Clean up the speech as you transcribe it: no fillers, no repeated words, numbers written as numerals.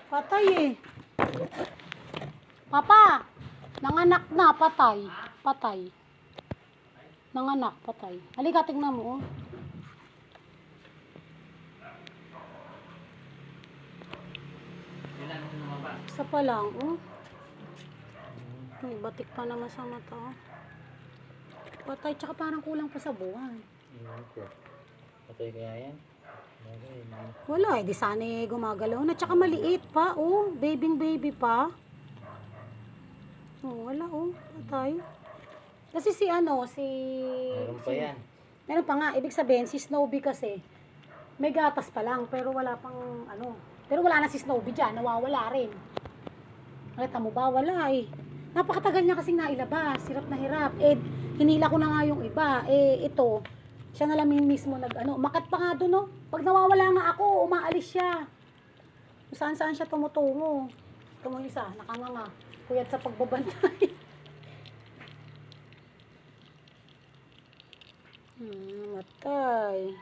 Patay eh. Papa, nanganak na, patay. Patay. Nanganak, patay. Halika, tingnan mo. Oh. Isa pa lang, oh. May batik pa naman sa mata. Oh. Patay, tsaka parang kulang pa sa buwan. Patay kaya yan? Wala, di sana eh, gumagalaw na. Tsaka maliit pa, oh. Baby pa. Oh, wala, oh. Patay. Kasi si Meron pa yan. Meron pa nga, ibig sabihin, si Snowbee kasi, may gatas pa lang, pero wala pang, pero wala na si Snowbee dyan, nawawala rin. Nakita mo ba? Wala eh. Napakatagal niya kasing nailabas, hirap na hirap. Eh, hinila ko na nga yung iba. Eh, ito, siya na lang mismo makat pa nga doon, no? Pag nawawala nga ako, umaalis siya. Kung saan-saan siya tumutungo. Ito mo isa, nakanganga. Kuyat sa pagbabantay. Matay.